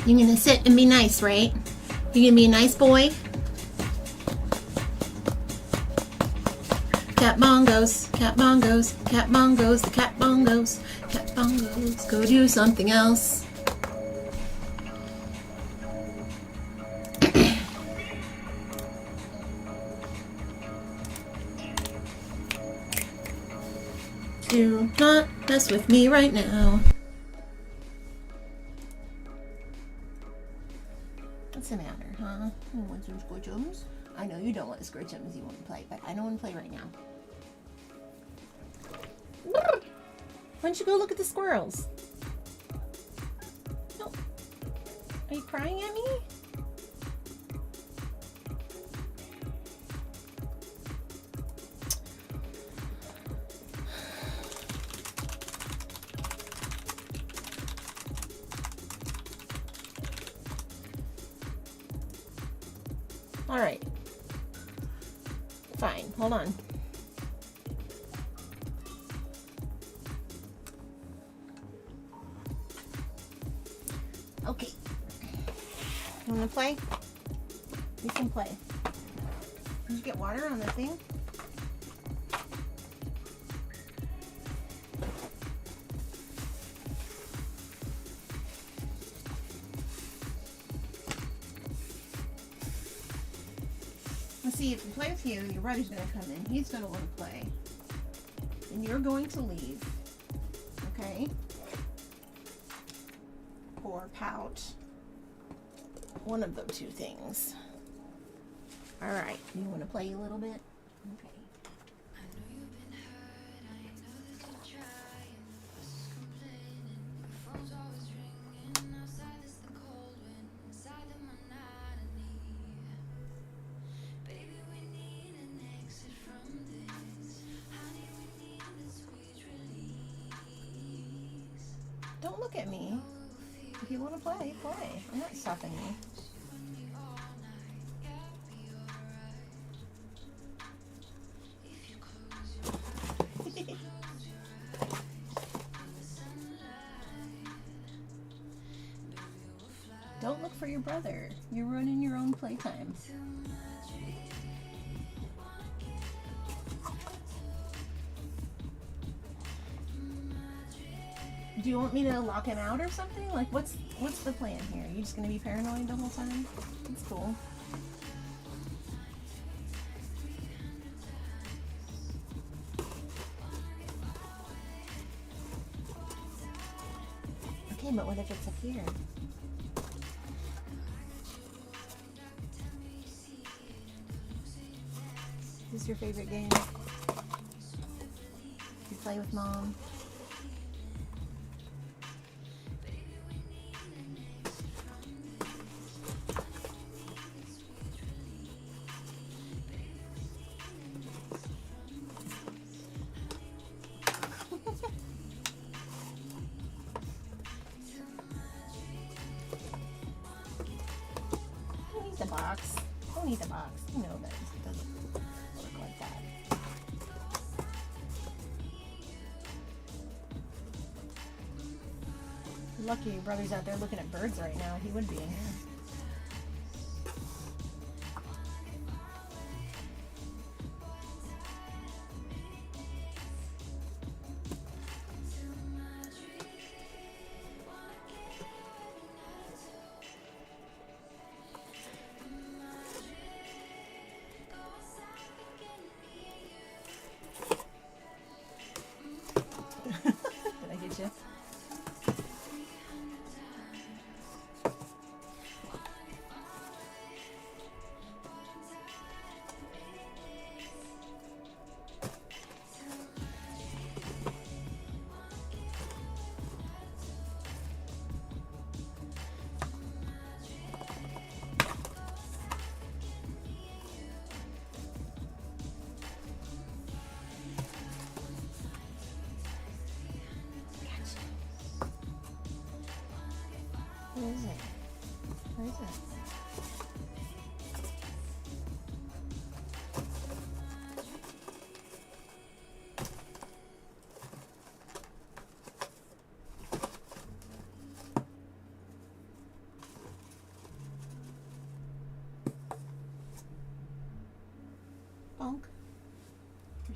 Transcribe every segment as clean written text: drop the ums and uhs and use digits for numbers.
You're gonna sit and be nice, right? You're gonna be a nice boy? Cat bongos, cat bongos, cat bongos, the cat bongos, cat bongos. Go do something else. Do not mess with me right now. What's the matter, huh? You want some squidgems? I know you don't want the squidgems, you want to play, but I don't want to play right now. Why don't you go look at the squirrels? No. Are you crying at me? All right. Fine. Hold on. Okay. You want to play? You can play. Did you get water on the thing? Let's see, if you play with you, your brother's going to come in. He's going to want to play. And you're going to leave. Okay? Or pout. One of the two things. Alright, you want to play a little bit? Okay. Don't look at me. If you want to play, play. I'm not stopping you. Don't look for your brother. You're running your own playtime. Do you want me to lock him out or something? Like, what's the plan here? Are you just going to be paranoid the whole time? That's cool. Okay, but what if it's up here? What's your favorite game? You play with Mom? Don't eat the box. Don't eat the box. You know that it doesn't work like that. Lucky your brother's out there looking at birds right now. He would be in here. Did I get you?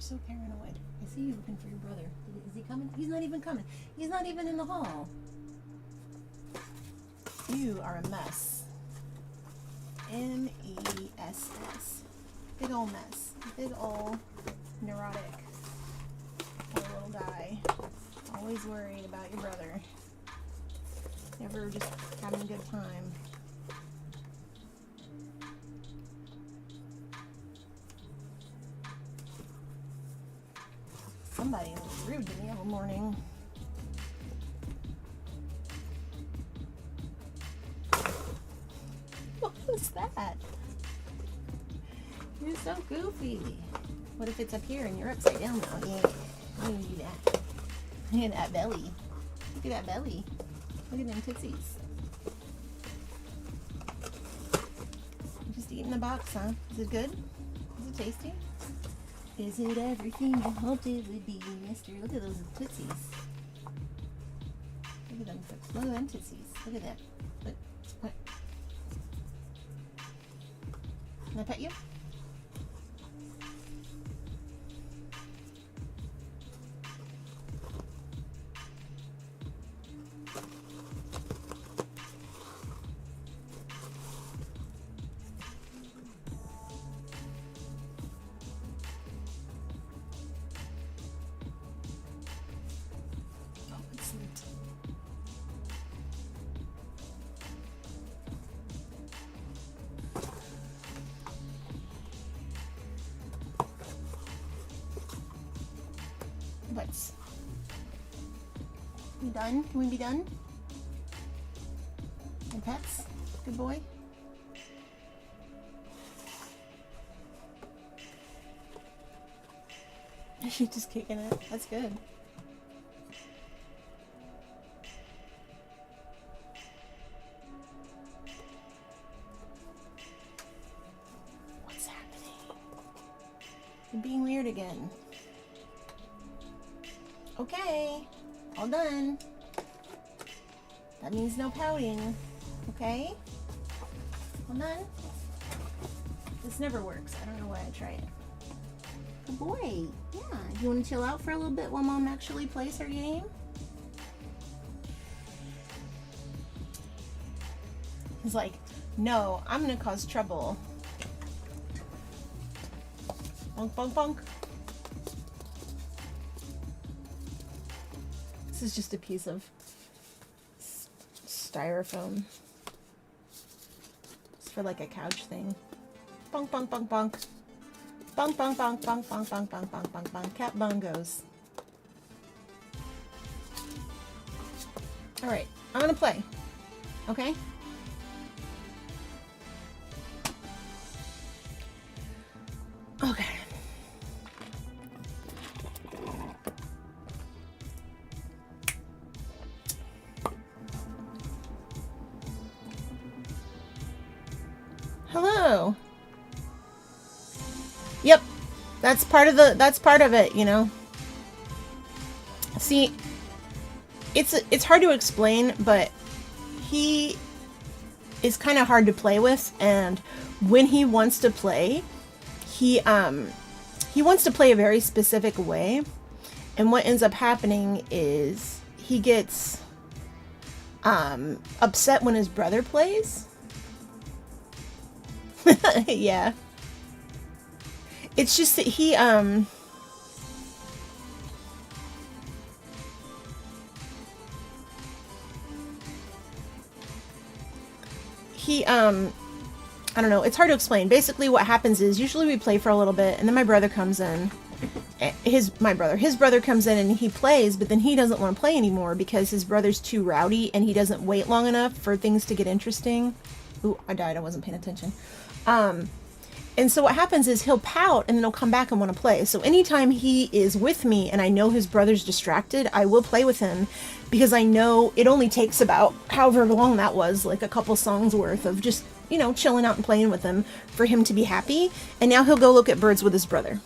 so paranoid. I see you looking for your brother. Is he coming? He's not even coming. He's not even in the hall. You are a mess. M-E-S-S. Big ol' mess. Big ol' neurotic. Poor little guy. Always worried about your brother. Never just having a good time. Somebody was rude to me all morning. What was that? You're so goofy. What if it's up here and you're upside down now? Yeah, I'm gonna do that. Look at that belly. Look at that belly. Look at them tootsies. You're just eating the box, huh? Is it good? Is it tasty? Is it everything you hoped it would be, mister? Look at those tootsies. Look at them. Look at them tootsies. Look at that. Look. Can I pet you? What's... We done? Can we be done? And pets? Good boy? She's just kicking it. That's good. What's happening? You're being weird again. Okay, all done. That means no pouting, okay? All done? This never works. I don't know why I try it. Good boy. Yeah, you want to chill out for a little bit while Mom actually plays her game? He's like, no, I'm gonna cause trouble. Bonk, bonk, bonk. This is just a piece of styrofoam. It's for like a couch thing. Bonk, bonk, bonk, bonk. Bonk, bonk, bonk, bonk, bonk, bonk, bonk, bonk, bonk, bonk. Cat bongos. All right, I'm gonna play. Okay? Okay. Hello. Yep. That's part of it, you know. See, it's hard to explain, but he is kind of hard to play with, and when he wants to play, he wants to play a very specific way, and what ends up happening is he gets upset when his brother plays. Yeah. It's just that he I don't know, it's hard to explain. Basically what happens is usually we play for a little bit and then my brother comes in. His brother comes in and he plays, but then he doesn't want to play anymore because his brother's too rowdy and he doesn't wait long enough for things to get interesting. Ooh, I died. I wasn't paying attention. And so what happens is he'll pout and then he'll come back and want to play. So anytime he is with me and I know his brother's distracted, I will play with him because I know it only takes about however long that was, like a couple songs worth of just, you know, chilling out and playing with him for him to be happy. And now he'll go look at birds with his brother.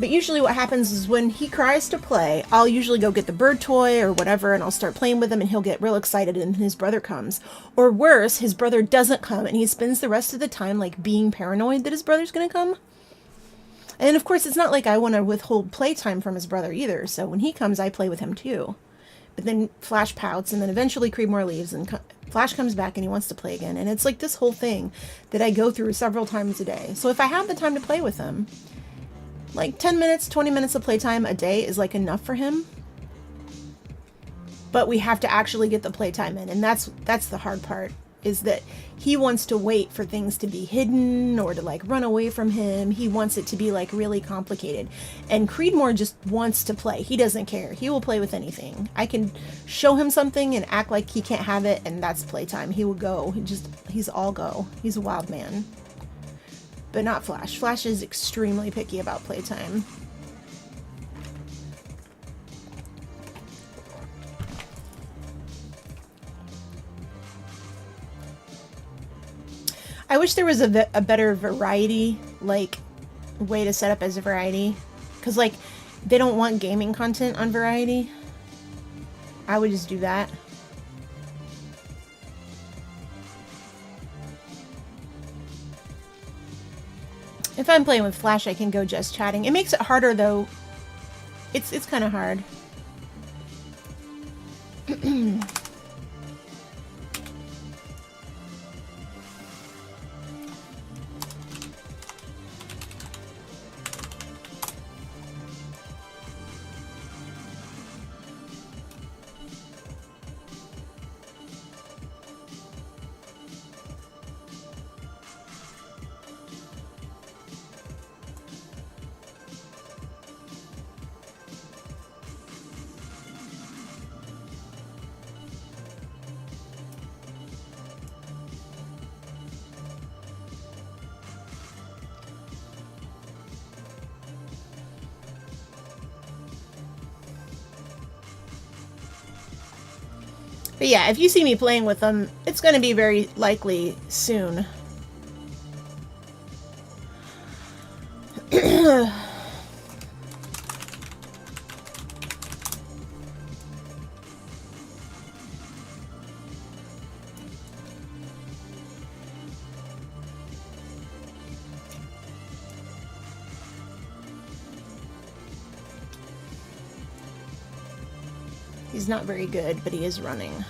But usually what happens is when he cries to play, I'll usually go get the bird toy or whatever and I'll start playing with him and he'll get real excited and his brother comes. Or worse, his brother doesn't come and he spends the rest of the time like being paranoid that his brother's gonna come. And of course, it's not like I want to withhold playtime from his brother either. So when he comes, I play with him too. But then Flash pouts, and then eventually Creedmoor leaves, and Flash comes back and he wants to play again. And it's like this whole thing that I go through several times a day. So if I have the time to play with him, like 10 minutes, 20 minutes of playtime a day is like enough for him. But we have to actually get the playtime in, and that's the hard part, is that he wants to wait for things to be hidden or to like run away from him. He wants it to be like really complicated. And Creedmoor just wants to play. He doesn't care. He will play with anything. I can show him something and act like he can't have it, and that's playtime. He will go. He's all go. He's a wild man. But not Flash. Flash is extremely picky about playtime. I wish there was a better variety, like, way to set up as a variety. Because, like, they don't want gaming content on variety. I would just do that. If I'm playing with Flash, I can go just chatting. It makes it harder, though. It's kind of hard. But yeah, if you see me playing with them, it's going to be very likely soon. He's not very good, but he is running.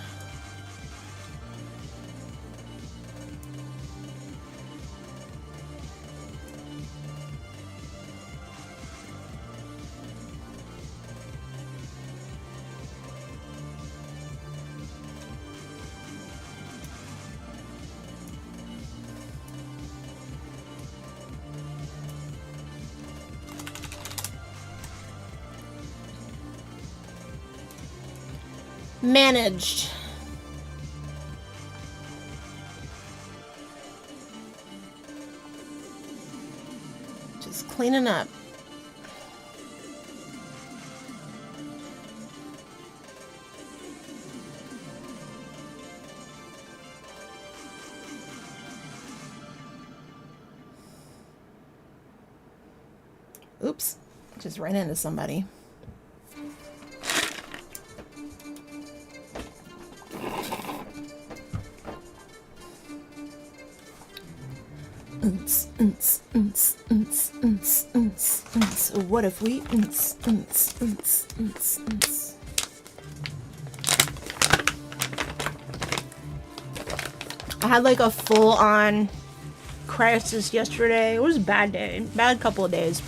Managed. Just cleaning up. Oops, just ran into somebody. What if we I had like a full-on crisis yesterday. It was a bad day. Bad couple of days.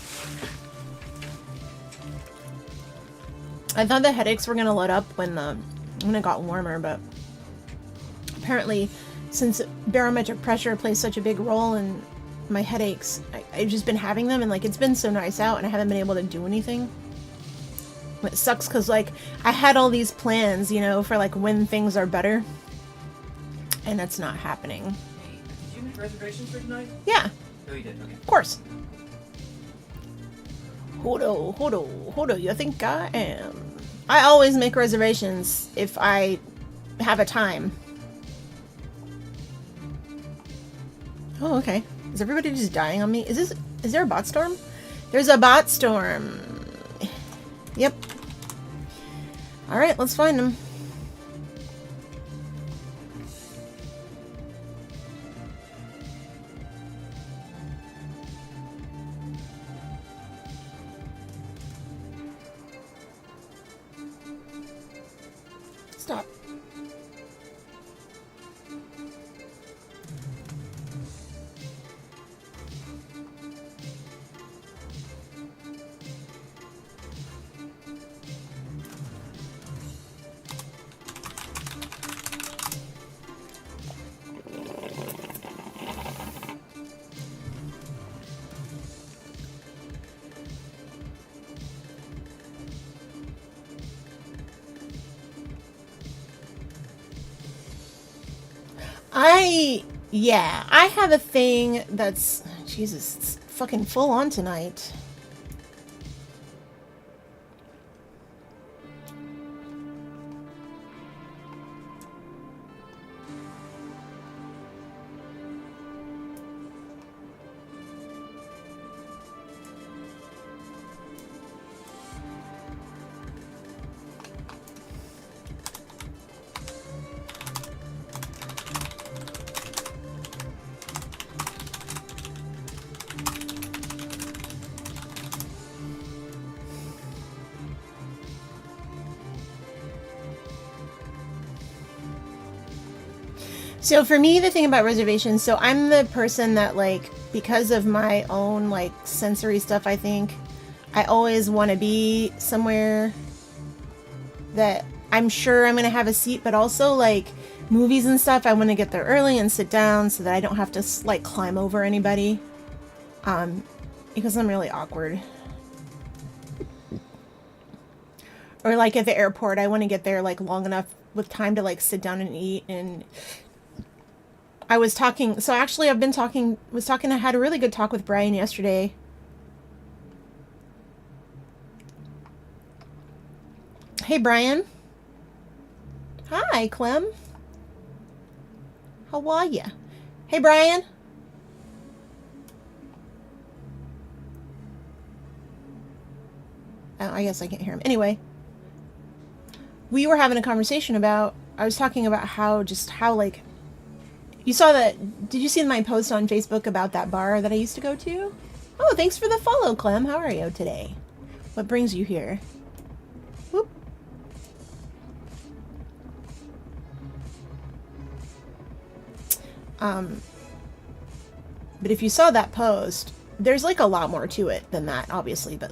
I thought the headaches were gonna let up when it got warmer, but apparently since barometric pressure plays such a big role in my headaches, I've just been having them, and like it's been so nice out and I haven't been able to do anything. It sucks because like I had all these plans, you know, for like when things are better, and that's not happening. Did you make reservations for tonight? Yeah. Oh, you did? Okay. Of course. Hodo, you think I am? I always make reservations if I have a time. Oh, okay. Is everybody just dying on me? Is there a bot storm? There's a bot storm. Yep. Alright, let's find him. Stop. Yeah, I have a thing that's, Jesus, it's fucking full on tonight. So for me, the thing about reservations, so I'm the person that, like, because of my own, like, sensory stuff, I think, I always want to be somewhere that I'm sure I'm going to have a seat, but also, like, movies and stuff, I want to get there early and sit down so that I don't have to, like, climb over anybody, because I'm really awkward. Or, like, at the airport, I want to get there, like, long enough with time to, like, sit down and eat. And I was talking, so actually I had a really good talk with Brian yesterday. Hey, Brian. Hi, Clem. How are ya? Hey, Brian. Oh, I guess I can't hear him. Anyway, we were having a conversation about, I was talking about how, like, you saw that, did you see my post on Facebook about that bar that I used to go to? Oh, thanks for the follow, Clem. How are you today? What brings you here? Whoop. But if you saw that post, there's, like, a lot more to it than that, obviously, but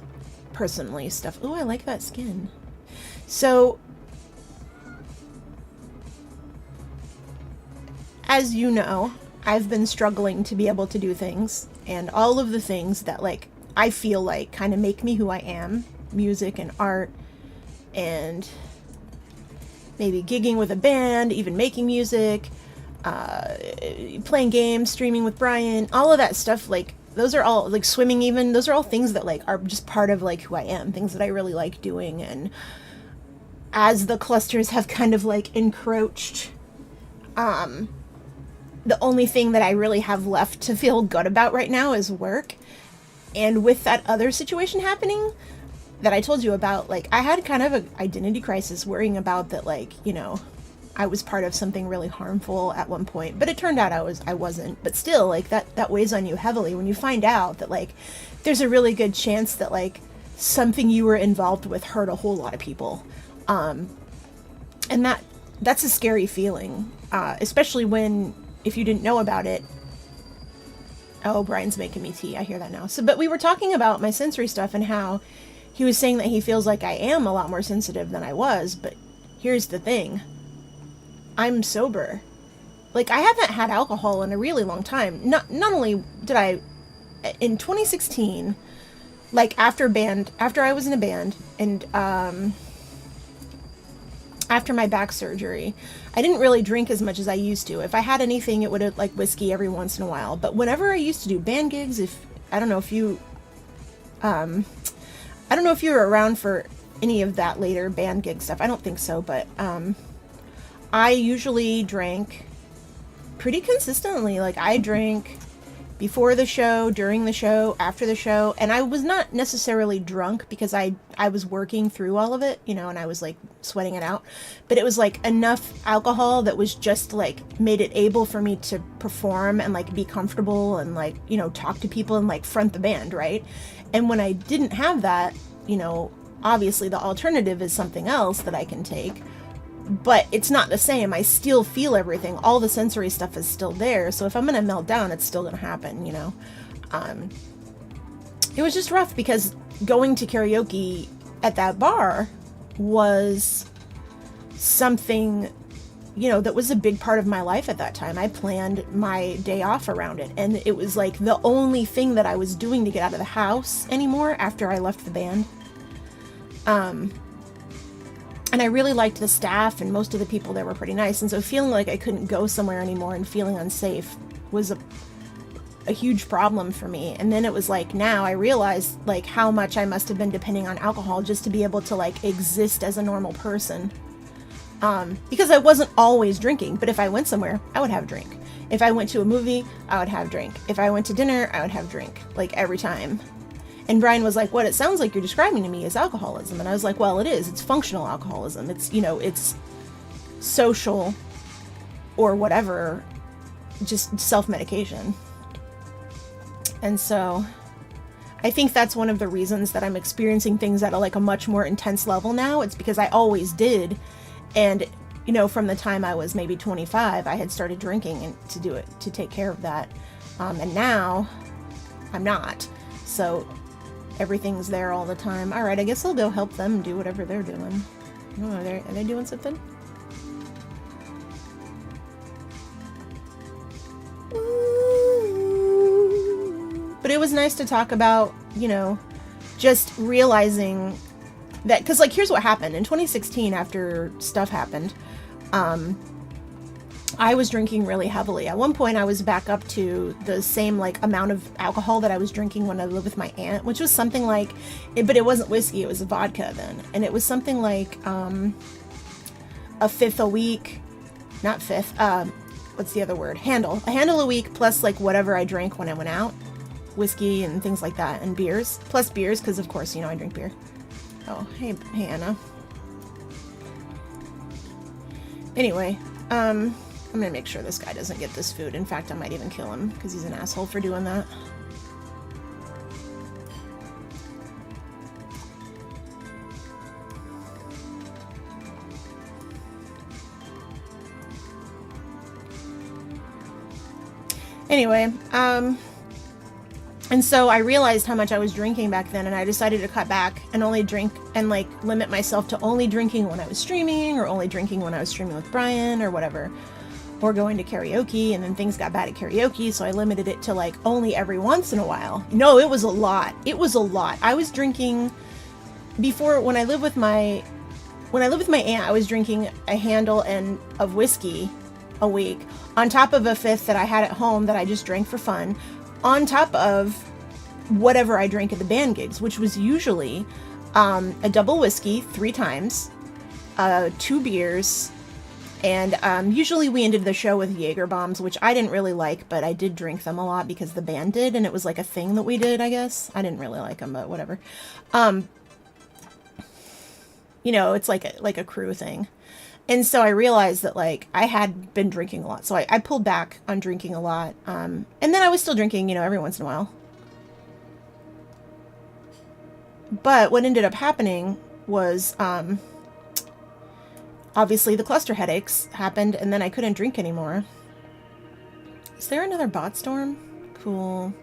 personally stuff. Oh, I like that skin. So, as you know, I've been struggling to be able to do things, and all of the things that, like, I feel like kind of make me who I am, music and art, and maybe gigging with a band, even making music, playing games, streaming with Brian, all of that stuff, like, those are all, like, swimming even, those are all things that, like, are just part of, like, who I am, things that I really like doing. And as the clusters have kind of, like, encroached, the only thing that I really have left to feel good about right now is work. And with that other situation happening that I told you about, like, I had kind of an identity crisis, worrying about that, like, you know, I was part of something really harmful at one point, but it turned out I wasn't. But still, like, that weighs on you heavily when you find out that, like, there's a really good chance that, like, something you were involved with hurt a whole lot of people. And that's a scary feeling, especially when, if you didn't know about it. Oh, Brian's making me tea. I hear that now. So, but we were talking about my sensory stuff and how he was saying that he feels like I am a lot more sensitive than I was. But here's the thing. I'm sober. Like, I haven't had alcohol in a really long time. Not only did I, in 2016, like, after I was in a band, and after my back surgery, I didn't really drink as much as I used to. If I had anything, it would have, like, whiskey every once in a while. But whenever I used to do band gigs, I don't know if you were around for any of that later band gig stuff. I don't think so, but I usually drank pretty consistently. Like, I drank before the show, during the show, after the show, and I was not necessarily drunk because I was working through all of it, you know, and I was, like, sweating it out, but it was, like, enough alcohol that was just, like, made it able for me to perform and, like, be comfortable and, like, you know, talk to people and, like, front the band, right? And when I didn't have that, you know, obviously the alternative is something else that I can take. but it's not the same. I still feel everything. All the sensory stuff is still there. So if I'm gonna melt down, it's still gonna happen, you know. It was just rough because going to karaoke at that bar was something, you know, that was a big part of my life at that time. I planned my day off around it, and it was like the only thing that I was doing to get out of the house anymore after I left the band. And I really liked the staff, and most of the people there were pretty nice, and so feeling like I couldn't go somewhere anymore and feeling unsafe was a huge problem for me. And then it was like, now I realized like how much I must have been depending on alcohol just to be able to like exist as a normal person. Because I wasn't always drinking, but if I went somewhere, I would have a drink. If I went to a movie, I would have a drink. If I went to dinner, I would have a drink, like every time. And Brian was like, what it sounds like you're describing to me is alcoholism. And I was like, well, it is. It's functional alcoholism. It's, you know, it's social or whatever, just self-medication. And so I think that's one of the reasons that I'm experiencing things at a much more intense level now. It's because I always did. And, you know, from the time I was maybe 25, I had started drinking and to take care of that. And now I'm not. So everything's there all the time. All right, I guess I'll go help them do whatever they're doing. Oh, are they doing something? But it was nice to talk about, you know, just realizing that, because like here's what happened in 2016 after stuff happened. I was drinking really heavily. At one point I was back up to the same like amount of alcohol that I was drinking when I lived with my aunt, which was something like but it wasn't whiskey, it was a vodka then, and it was something like a fifth a week, not fifth, what's the other word, a handle a week, plus like whatever I drank when I went out, whiskey and things like that, and beers, plus beers, because of course, you know, I drink beer. Oh, hey Anna. Anyway, I'm gonna make sure this guy doesn't get this food. In fact, I might even kill him because he's an asshole for doing that. Anyway, and so I realized how much I was drinking back then, and I decided to cut back and only drink and like limit myself to only drinking when I was streaming, or only drinking when I was streaming with Brian or whatever, or going to karaoke. And then things got bad at karaoke, so I limited it to like only every once in a while. No, it was a lot. It was a lot. I was drinking before when I lived with my aunt. I was drinking a handle of whiskey a week, on top of a fifth that I had at home that I just drank for fun, on top of whatever I drank at the band gigs, which was usually a double whiskey 3 times, 2 beers, and usually we ended the show with Jaeger bombs, which I didn't really like, but I did drink them a lot because the band did, and it was like a thing that we did, I guess. I didn't really like them, but whatever. You know, it's like a crew thing. And so I realized that like I had been drinking a lot. So I pulled back on drinking a lot. And then I was still drinking, you know, every once in a while. But what ended up happening was obviously the cluster headaches happened, and then I couldn't drink anymore. Is there another bot storm? Cool.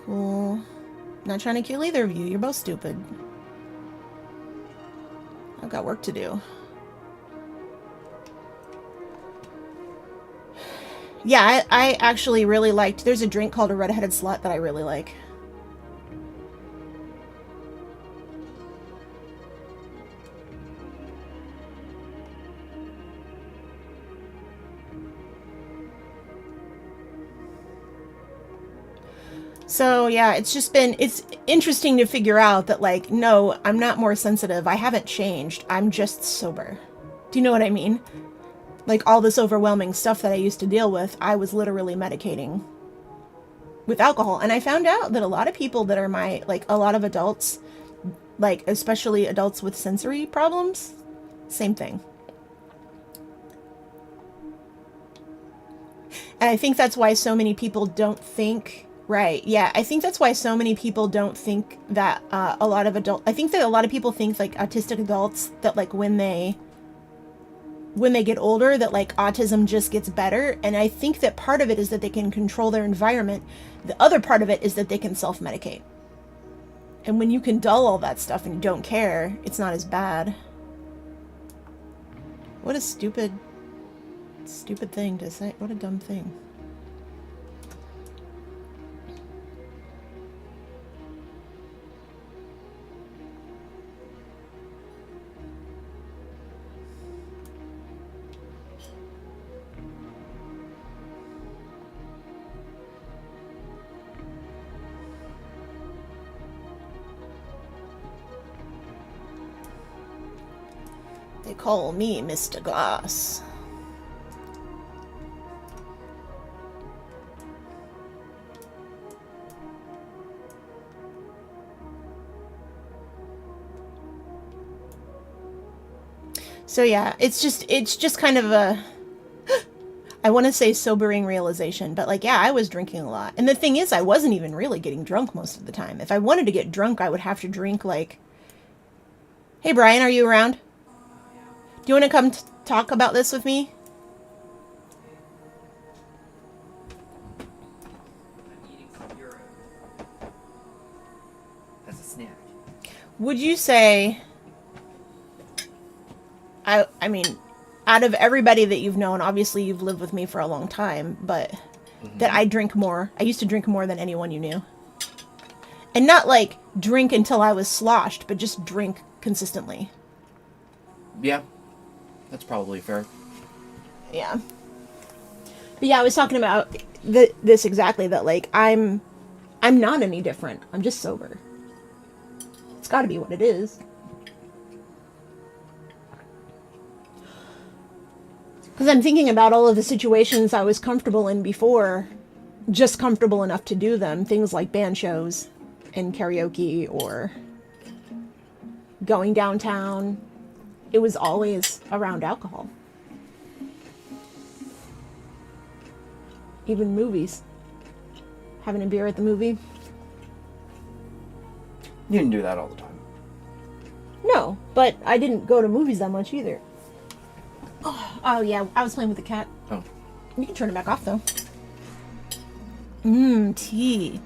Cool. Not trying to kill either of you. You're both stupid. I've got work to do. Yeah, I actually really liked... There's a drink called a Red-Headed Slut that I really like. So yeah, it's interesting to figure out that like, no, I'm not more sensitive. I haven't changed. I'm just sober. Do you know what I mean? Like all this overwhelming stuff that I used to deal with, I was literally medicating with alcohol. And I found out that a lot of people that are a lot of adults, like especially adults with sensory problems, same thing. And I think that's why so many people don't think Right. Yeah. I think that's why so many people don't think that a lot of I think that a lot of people think like autistic adults that like when they get older that like autism just gets better. And I think that part of it is that they can control their environment. The other part of it is that they can self-medicate. And when you can dull all that stuff and you don't care, it's not as bad. What a stupid thing to say. What a dumb thing. They call me Mr. Glass. So yeah, it's just kind of a, I want to say sobering realization, but like, yeah, I was drinking a lot. And the thing is, I wasn't even really getting drunk most of the time. If I wanted to get drunk, I would have to drink like, hey Brian, are you around? Do you want to come talk about this with me? I'm eating some urine. As a snack. Would you say, I mean, out of everybody that you've known, obviously you've lived with me for a long time, but that I drink more. I used to drink more than anyone you knew. And not like drink until I was sloshed, but just drink consistently. Yeah, that's probably fair. Yeah. But yeah, I was talking about this exactly, that like I'm not any different. I'm just sober. It's got to be what it is. Because I'm thinking about all of the situations I was comfortable in before, just comfortable enough to do them. Things like band shows and karaoke or going downtown. It was always around alcohol. Even movies. Having a beer at the movie. You didn't do that all the time. No, but I didn't go to movies that much either. Oh yeah, I was playing with the cat. Oh. You can turn it back off though. Tea.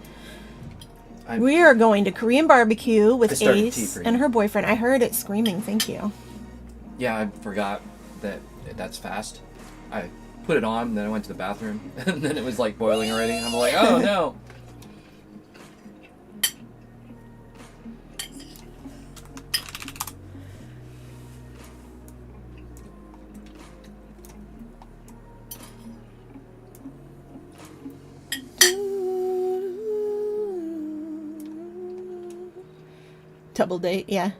We are going to Korean barbecue with Ace and her boyfriend. I heard it screaming, thank you. Yeah, I forgot that that's fast. I put it on, then I went to the bathroom, and then it was like boiling already. I'm like, oh no. Double date, yeah.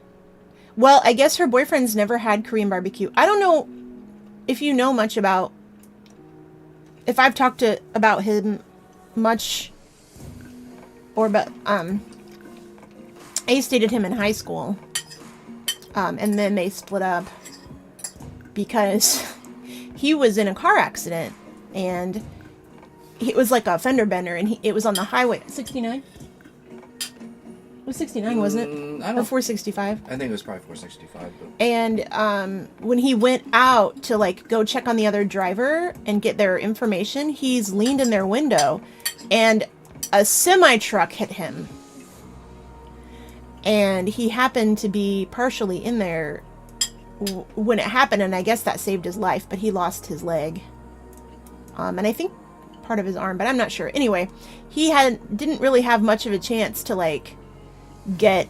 Well, I guess her boyfriend's never had Korean barbecue. I don't know if you know much about, if I've talked about him much, or about, Ace dated him in high school, and then they split up because he was in a car accident, and it was like a fender bender, and it was on the highway, 69? It was 69, wasn't it? Or 465? I think it was probably 465. But... And when he went out to like go check on the other driver and get their information, he's leaned in their window and a semi-truck hit him. And he happened to be partially in there when it happened, and I guess that saved his life, but he lost his leg. And I think part of his arm, but I'm not sure. Anyway, he didn't really have much of a chance to like get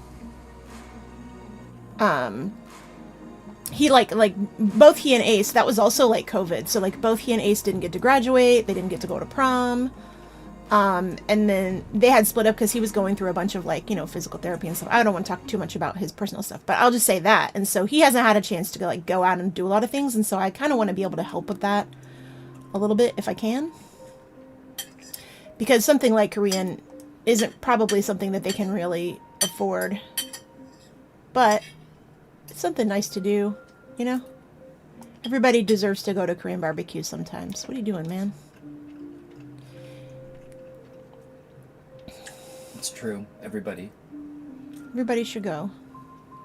he like both he and Ace, that was also like COVID, so like both he and Ace didn't get to graduate, they didn't get to go to prom, and then they had split up because he was going through a bunch of like, you know, physical therapy and stuff. I don't want to talk too much about his personal stuff, but I'll just say that. And so he hasn't had a chance to like go out and do a lot of things, and so I kind of want to be able to help with that a little bit if I can, because something like Korean isn't probably something that they can really afford, but it's something nice to do, you know? Everybody deserves to go to Korean barbecue sometimes. What are you doing, man? It's true. Everybody. Everybody should go.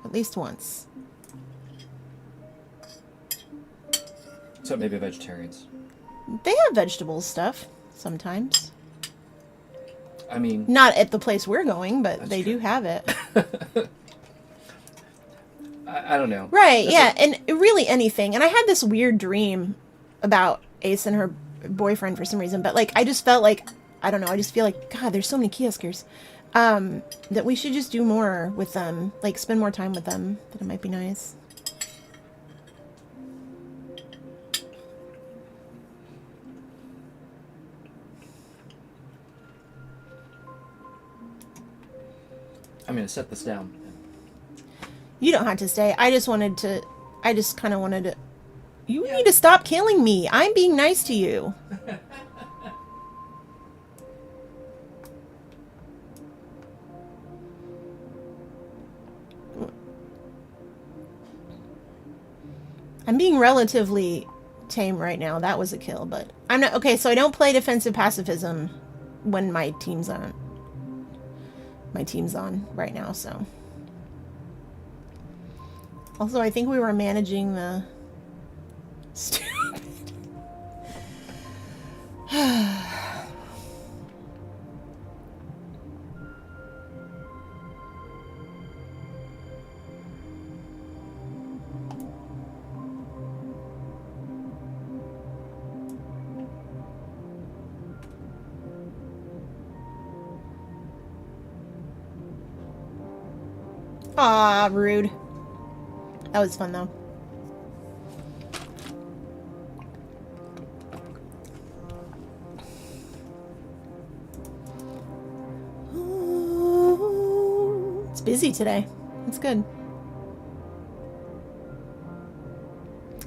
At least once. So maybe vegetarians. They have vegetable stuff sometimes. I mean, Not at the place we're going, but That's they true. do have it. I don't know. Right, That's yeah, and really anything. And I had this weird dream about Ace and her boyfriend for some reason, but like I just felt like, I don't know, I just feel like, God, there's so many kioskers. That we should just do more with them, like spend more time with them, that it might be nice. I'm gonna set this down. You don't have to stay. I just kind of wanted to. You need to stop killing me. I'm being nice to you. I'm being relatively tame right now. That was a kill, but I'm not. Okay, so I don't play defensive pacifism when my team's on. My team's on right now, so. Also, I think we were managing the... Stupid. Aw, rude. That was fun, though. It's busy today. It's good.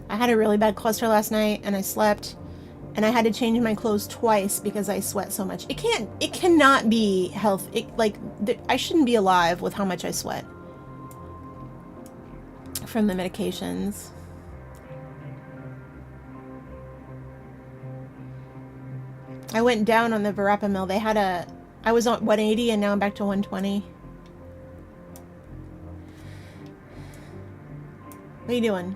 I had a really bad cluster last night, and I slept, and I had to change my clothes twice because I sweat so much. It cannot be health. I shouldn't be alive with how much I sweat from the medications. I went down on the verapamil. They had I was on 180 and now I'm back to 120. What are you doing?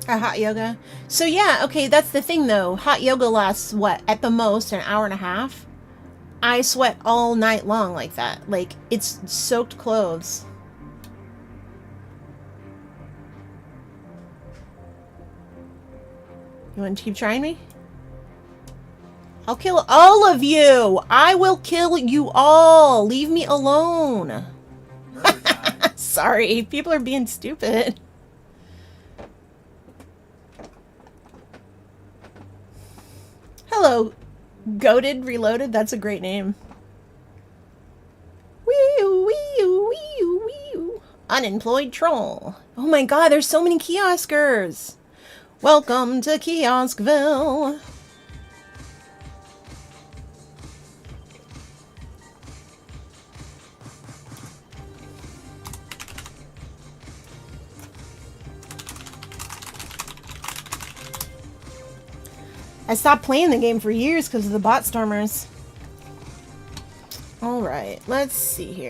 A hot yoga. So yeah, okay, that's the thing though. Hot yoga lasts what? At the most an hour and a half. I sweat all night long like that. Like it's soaked clothes. You want to keep trying me? I'll kill all of you. I will kill you all. Leave me alone. Sorry, people are being stupid. Hello, Goated Reloaded. That's a great name. Wee-oo. Unemployed troll. Oh my god, there's so many kioskers. Welcome to Kioskville. I stopped playing the game for years because of the bot stormers. Alright, let's see here.